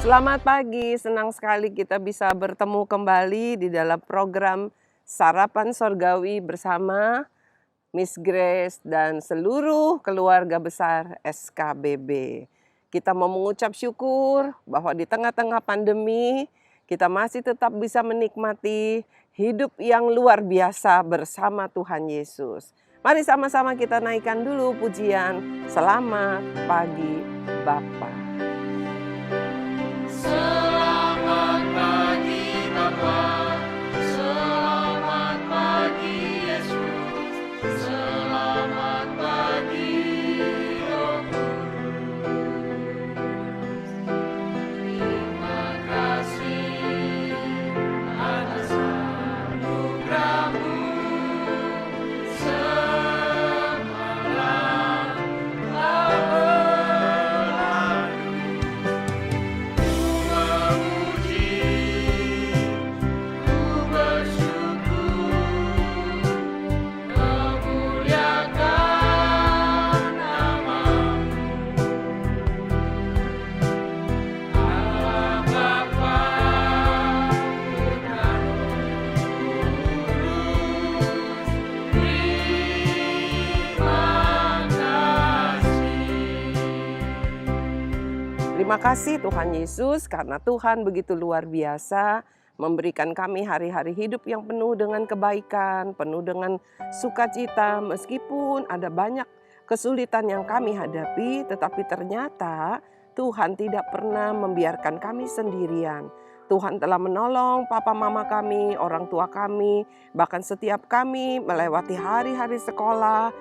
Selamat pagi, senang sekali kita bisa bertemu kembali di dalam program Sarapan Sorgawi bersama Miss Grace dan seluruh keluarga besar SKBB. Kita mau mengucap syukur bahwa di tengah-tengah pandemi kita masih tetap bisa menikmati hidup yang luar biasa bersama Tuhan Yesus. Mari sama-sama kita naikkan dulu pujian Selamat Pagi Bapa. Selamat pagi Bapa, selamat pagi Yesus, selamat pagi Roh Kudus. Terima kasih atas anugerah-Mu semalam telah berlalu. Terima kasih Tuhan Yesus karena Tuhan begitu luar biasa memberikan kami hari-hari hidup yang penuh dengan kebaikan, penuh dengan sukacita meskipun ada banyak kesulitan yang kami hadapi, tetapi ternyata Tuhan tidak pernah membiarkan kami sendirian. Tuhan telah menolong papa mama kami, orang tua kami, bahkan setiap kami melewati hari-hari sekolah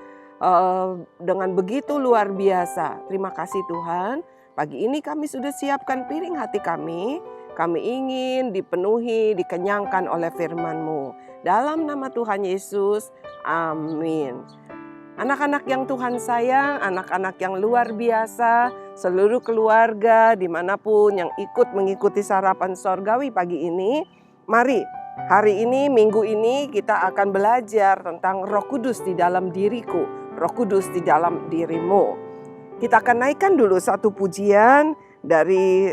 dengan begitu luar biasa. Terima kasih Tuhan. Pagi ini kami sudah siapkan piring hati kami. Kami ingin dipenuhi, dikenyangkan oleh firman-Mu. Dalam nama Tuhan Yesus, amin. Anak-anak yang Tuhan sayang, anak-anak yang luar biasa, seluruh keluarga dimanapun yang ikut mengikuti sarapan sorgawi pagi ini. Mari, hari ini, minggu ini kita akan belajar tentang Roh Kudus di dalam diriku, Roh Kudus di dalam dirimu. Kita akan naikkan dulu satu pujian dari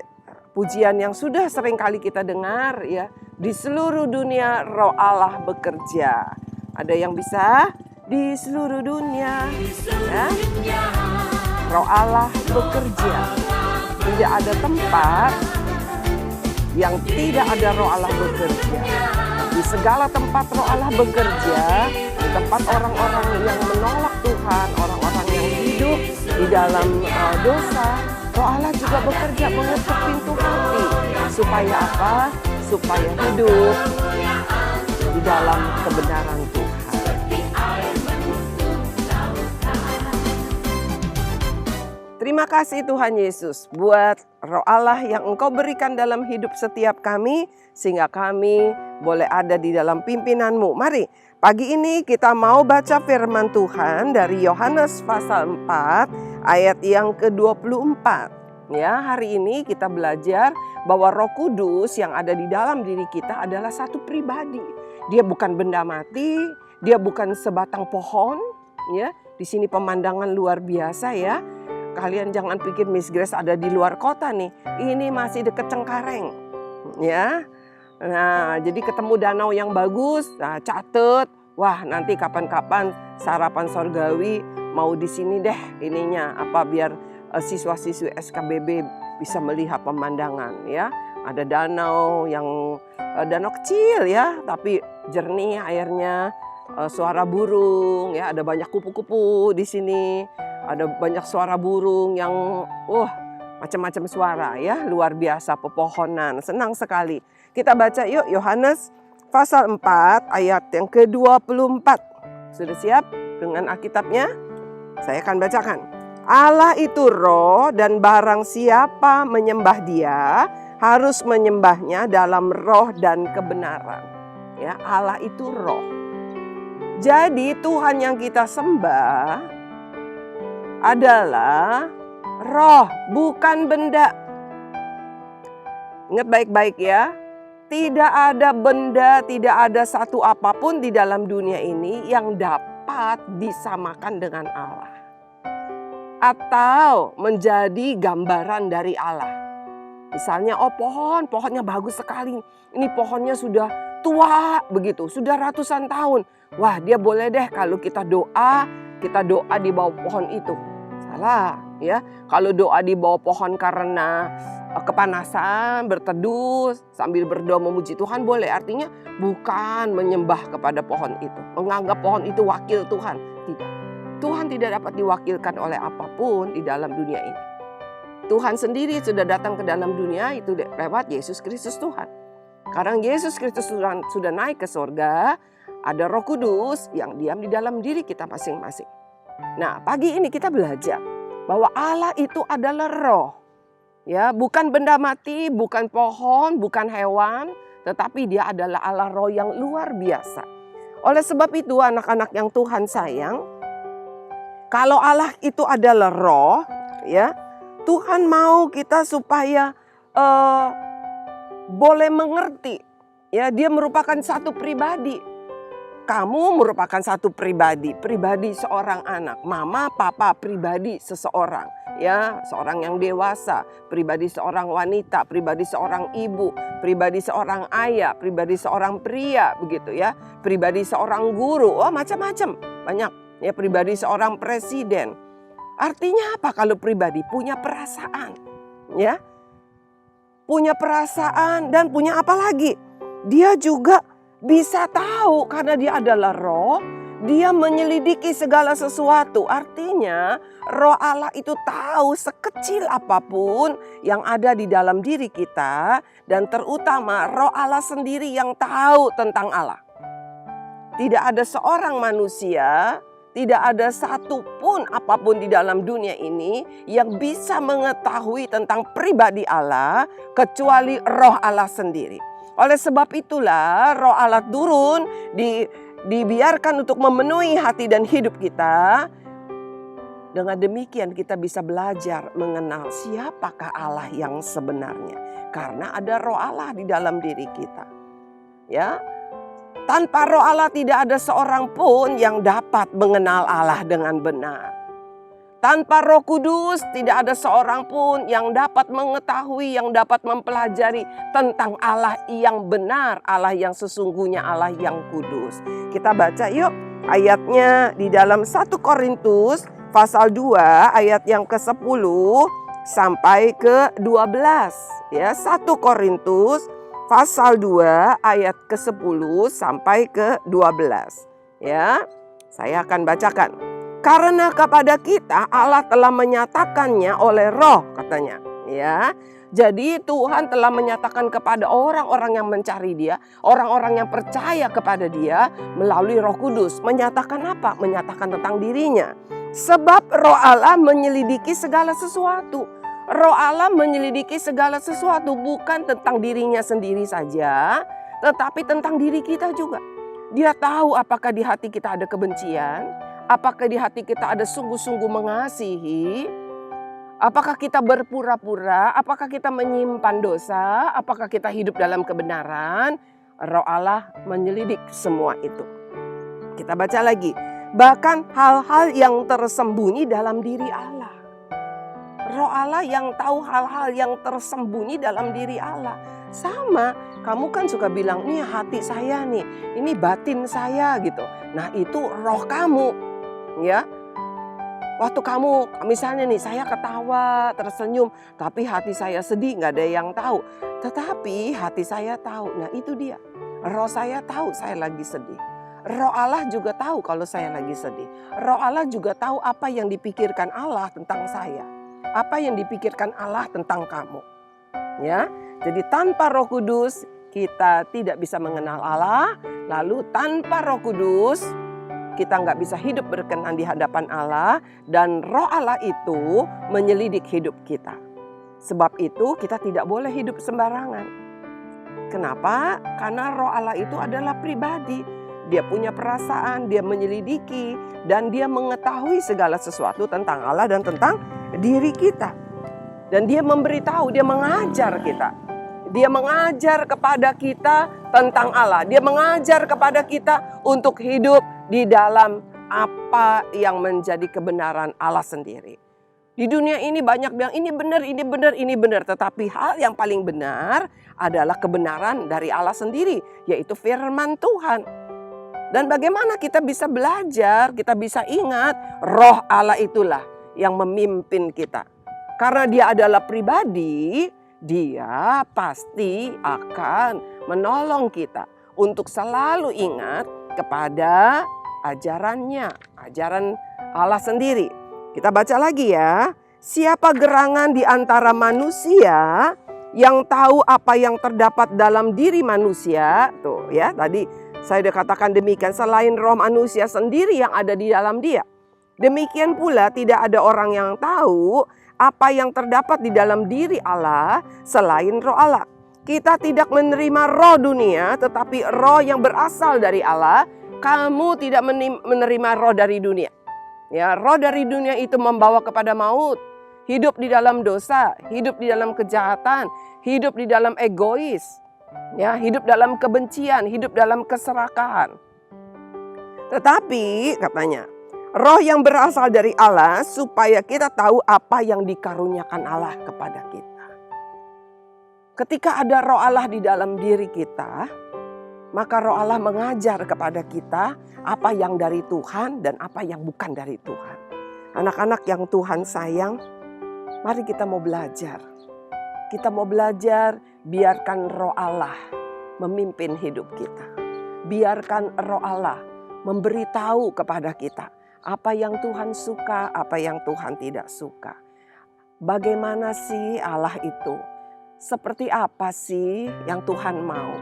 pujian yang sudah sering kali kita dengar ya. Di seluruh dunia Roh Allah bekerja. Ada yang bisa? Di seluruh dunia ya. Roh Allah bekerja. Tidak ada tempat yang tidak ada Roh Allah bekerja. Di segala tempat Roh Allah bekerja. Di tempat orang-orang yang menolak Tuhan, orang-orang yang hidup di dalam dosa, Roh Allah juga bekerja mengetuk pintu hati. Supaya apa? Supaya hidup di dalam kebenaran Tuhan. Terima kasih Tuhan Yesus buat Roh Allah yang Engkau berikan dalam hidup setiap kami, sehingga kami boleh ada di dalam pimpinan-Mu. Mari, pagi ini kita mau baca firman Tuhan dari Yohanes pasal 4 ayat yang ke-24. Ya, hari ini kita belajar bahwa Roh Kudus yang ada di dalam diri kita adalah satu pribadi. Dia bukan benda mati, dia bukan sebatang pohon, ya. Di sini pemandangan luar biasa ya. Kalian jangan pikir Miss Grace ada di luar kota nih. Ini masih dekat Cengkareng. Ya. Nah, jadi ketemu danau yang bagus. Nah, catet. Wah, nanti kapan-kapan sarapan sorgawi mau di sini deh ininya apa biar siswa-siswi SKBB bisa melihat pemandangan ya. Ada danau yang danau kecil ya, tapi jernih airnya, suara burung ya, ada banyak kupu-kupu di sini. Ada banyak suara burung yang macam-macam suara ya, luar biasa, pepohonan, senang sekali. Kita baca yuk Yohanes pasal 4 ayat yang ke-24. Sudah siap dengan Alkitabnya? Saya akan bacakan. Allah itu roh dan barang siapa menyembah Dia harus menyembahnya dalam roh dan kebenaran. Ya, Allah itu roh. Jadi Tuhan yang kita sembah adalah roh, bukan benda. Ingat baik-baik ya. Tidak ada benda, tidak ada satu apapun di dalam dunia ini yang dapat disamakan dengan Allah. Atau menjadi gambaran dari Allah. Misalnya, oh pohonnya bagus sekali. Ini pohonnya sudah tua begitu, sudah ratusan tahun. Wah, dia boleh deh kalau kita doa di bawah pohon itu. Salah ya. Kalau doa di bawah pohon karena kepanasan, berteduh sambil berdoa memuji Tuhan boleh. Artinya bukan menyembah kepada pohon itu, menganggap pohon itu wakil Tuhan. Tidak. Tuhan tidak dapat diwakilkan oleh apapun di dalam dunia ini. Tuhan sendiri sudah datang ke dalam dunia itu lewat Yesus Kristus Tuhan. Karena Yesus Kristus Tuhan sudah naik ke surga, ada Roh Kudus yang diam di dalam diri kita masing-masing. Nah, pagi ini kita belajar bahwa Allah itu adalah roh. Ya, bukan benda mati, bukan pohon, bukan hewan, tetapi dia adalah Allah roh yang luar biasa. Oleh sebab itu anak-anak yang Tuhan sayang, kalau Allah itu adalah roh, ya, Tuhan mau kita supaya boleh mengerti. Ya, dia merupakan satu pribadi. Kamu merupakan satu pribadi seorang anak, mama, papa, pribadi seseorang, ya, seorang yang dewasa, pribadi seorang wanita, pribadi seorang ibu, pribadi seorang ayah, pribadi seorang pria, begitu ya, pribadi seorang guru, oh macam-macam, banyak, ya, pribadi seorang presiden. Artinya apa kalau pribadi? Punya perasaan, ya, punya perasaan dan punya apa lagi? Dia juga bisa tahu karena dia adalah roh, dia menyelidiki segala sesuatu. Artinya roh Allah itu tahu sekecil apapun yang ada di dalam diri kita. Dan terutama roh Allah sendiri yang tahu tentang Allah. Tidak ada seorang manusia, tidak ada satupun apapun di dalam dunia ini yang bisa mengetahui tentang pribadi Allah kecuali roh Allah sendiri. Oleh sebab itulah roh Allah turun dibiarkan untuk memenuhi hati dan hidup kita. Dengan demikian kita bisa belajar mengenal siapakah Allah yang sebenarnya. Karena ada roh Allah di dalam diri kita. Ya. Tanpa roh Allah tidak ada seorang pun yang dapat mengenal Allah dengan benar. Tanpa Roh Kudus tidak ada seorang pun yang dapat mengetahui, yang dapat mempelajari tentang Allah yang benar, Allah yang sesungguhnya, Allah yang kudus. Kita baca yuk ayatnya di dalam 1 Korintus pasal 2 ayat yang ke-10 sampai ke-12. Ya, 1 Korintus pasal 2 ayat ke-10 sampai ke-12. Ya, saya akan bacakan. Karena kepada kita Allah telah menyatakannya oleh roh, katanya. Ya, jadi Tuhan telah menyatakan kepada orang-orang yang mencari dia, orang-orang yang percaya kepada dia melalui Roh Kudus. Menyatakan apa? Menyatakan tentang dirinya. Sebab roh Allah menyelidiki segala sesuatu. Roh Allah menyelidiki segala sesuatu, bukan tentang dirinya sendiri saja, tetapi tentang diri kita juga. Dia tahu apakah di hati kita ada kebencian, apakah di hati kita ada sungguh-sungguh mengasihi, apakah kita berpura-pura, apakah kita menyimpan dosa, apakah kita hidup dalam kebenaran. Roh Allah menyelidik semua itu. Kita baca lagi, bahkan hal-hal yang tersembunyi dalam diri Allah. Roh Allah yang tahu hal-hal yang tersembunyi dalam diri Allah. Sama, kamu kan suka bilang, nih hati saya nih, ini batin saya gitu. Nah itu roh kamu, ya. Waktu kamu, misalnya nih saya ketawa, tersenyum, tapi hati saya sedih, gak ada yang tahu. Tetapi hati saya tahu, nah itu dia. Roh saya tahu saya lagi sedih. Roh Allah juga tahu kalau saya lagi sedih. Roh Allah juga tahu apa yang dipikirkan Allah tentang saya. Apa yang dipikirkan Allah tentang kamu. Ya, jadi tanpa Roh Kudus kita tidak bisa mengenal Allah. Lalu tanpa Roh Kudus kita nggak bisa hidup berkenan di hadapan Allah. Dan Roh Allah itu menyelidik hidup kita. Sebab itu kita tidak boleh hidup sembarangan. Kenapa? Karena Roh Allah itu adalah pribadi. Dia punya perasaan, dia menyelidiki, dan dia mengetahui segala sesuatu tentang Allah dan tentang diri kita. Dan dia memberitahu, dia mengajar kita. Dia mengajar kepada kita tentang Allah. Dia mengajar kepada kita untuk hidup di dalam apa yang menjadi kebenaran Allah sendiri. Di dunia ini banyak bilang ini benar, ini benar, ini benar. Tetapi hal yang paling benar adalah kebenaran dari Allah sendiri, yaitu firman Tuhan. Dan bagaimana kita bisa belajar, kita bisa ingat roh Allah itulah yang memimpin kita. Karena dia adalah pribadi, dia pasti akan menolong kita untuk selalu ingat kepada ajarannya, ajaran Allah sendiri. Kita baca lagi ya. Siapa gerangan di antara manusia yang tahu apa yang terdapat dalam diri manusia? Tuh ya, tadi saya sudah katakan demikian, selain roh manusia sendiri yang ada di dalam dia. Demikian pula tidak ada orang yang tahu apa yang terdapat di dalam diri Allah selain roh Allah. Kita tidak menerima roh dunia, tetapi roh yang berasal dari Allah. Kamu tidak menerima roh dari dunia. Ya, roh dari dunia itu membawa kepada maut. Hidup di dalam dosa, hidup di dalam kejahatan, hidup di dalam egois. Ya, hidup dalam kebencian, hidup dalam keserakahan. Tetapi katanya, roh yang berasal dari Allah supaya kita tahu apa yang dikaruniakan Allah kepada kita. Ketika ada roh Allah di dalam diri kita, maka roh Allah mengajar kepada kita apa yang dari Tuhan dan apa yang bukan dari Tuhan. Anak-anak yang Tuhan sayang, mari kita mau belajar. Kita mau belajar, biarkan roh Allah memimpin hidup kita. Biarkan roh Allah memberitahu kepada kita apa yang Tuhan suka, apa yang Tuhan tidak suka. Bagaimana sih Allah itu? Seperti apa sih yang Tuhan mau?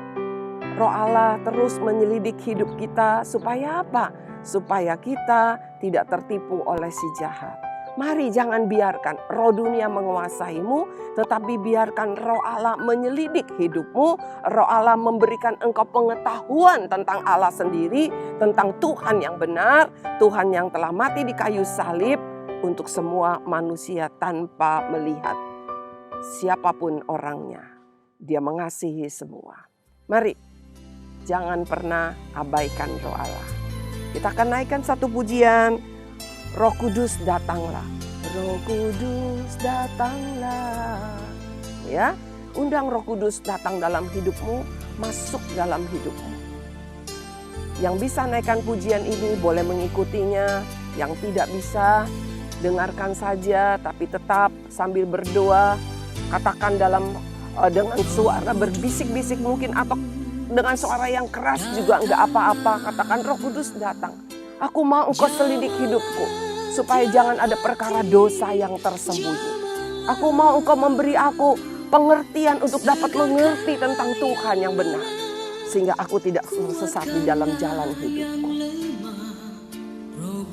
Roh Allah terus menyelidik hidup kita supaya apa? Supaya kita tidak tertipu oleh si jahat. Mari jangan biarkan roh dunia menguasaimu, tetapi biarkan roh Allah menyelidik hidupmu. Roh Allah memberikan engkau pengetahuan tentang Allah sendiri, tentang Tuhan yang benar, Tuhan yang telah mati di kayu salib untuk semua manusia tanpa melihat siapapun orangnya. Dia mengasihi semua. Mari, jangan pernah abaikan roh Allah. Kita akan naikkan satu pujian. Roh Kudus datanglah. Roh Kudus datanglah. Ya, undang Roh Kudus datang dalam hidupmu, masuk dalam hidupmu. Yang bisa naikkan pujian ini boleh mengikutinya, yang tidak bisa dengarkan saja tapi tetap sambil berdoa, katakan dengan suara berbisik-bisik mungkin atau dengan suara yang keras juga enggak apa-apa. Katakan, Roh Kudus datang. Aku mau engkau selidik hidupku supaya jangan ada perkara dosa yang tersembunyi. Aku mau engkau memberi aku pengertian untuk dapat mengerti tentang Tuhan yang benar. Sehingga aku tidak sesat di dalam jalan hidupku. Roh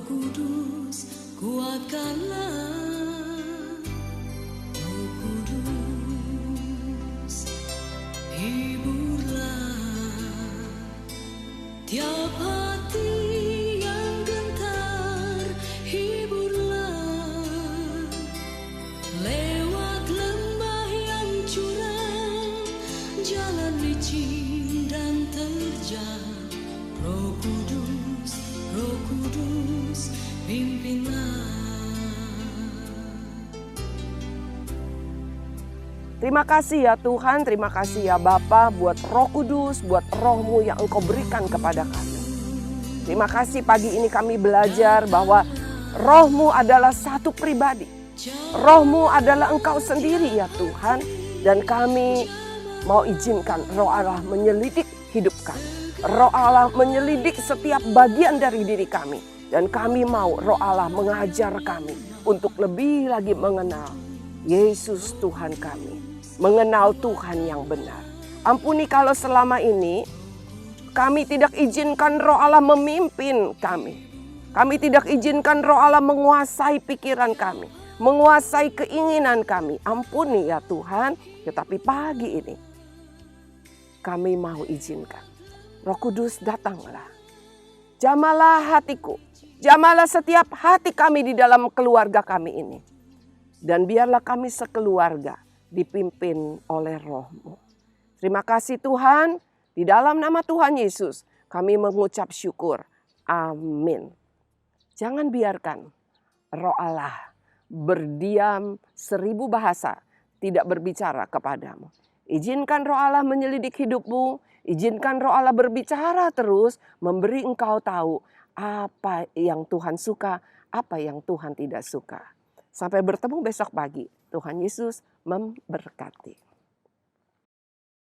Kudus, kuatkanlah. Roh Kudus, hiburlah tiap hati yang gentar, hiburlah lewat lembah yang curam, jalan licin dan terjal. Roh Kudus, pimpinlah. Terima kasih ya Tuhan, terima kasih ya Bapa buat Roh Kudus, buat roh-Mu yang Engkau berikan kepada kami. Terima kasih pagi ini kami belajar bahwa roh-Mu adalah satu pribadi. Roh-Mu adalah Engkau sendiri ya Tuhan. Dan kami mau izinkan roh Allah menyelidik hidup kami. Roh Allah menyelidik setiap bagian dari diri kami. Dan kami mau roh Allah mengajar kami untuk lebih lagi mengenal Yesus Tuhan kami. Mengenal Tuhan yang benar. Ampuni kalau selama ini kami tidak izinkan roh Allah memimpin kami. Kami tidak izinkan roh Allah menguasai pikiran kami. Menguasai keinginan kami. Ampuni ya Tuhan. Tetapi pagi ini kami mau izinkan. Roh Kudus datanglah. Jamalah hatiku. Jamalah setiap hati kami di dalam keluarga kami ini. Dan biarlah kami sekeluarga dipimpin oleh Roh-Mu. Terima kasih Tuhan. Di dalam nama Tuhan Yesus kami mengucap syukur. Amin. Jangan biarkan Roh Allah berdiam 1000 bahasa tidak berbicara kepadamu. Izinkan Roh Allah menyelidik hidupmu, izinkan Roh Allah berbicara terus, memberi engkau tahu apa yang Tuhan suka, apa yang Tuhan tidak suka. Sampai bertemu besok pagi. Tuhan Yesus memberkati.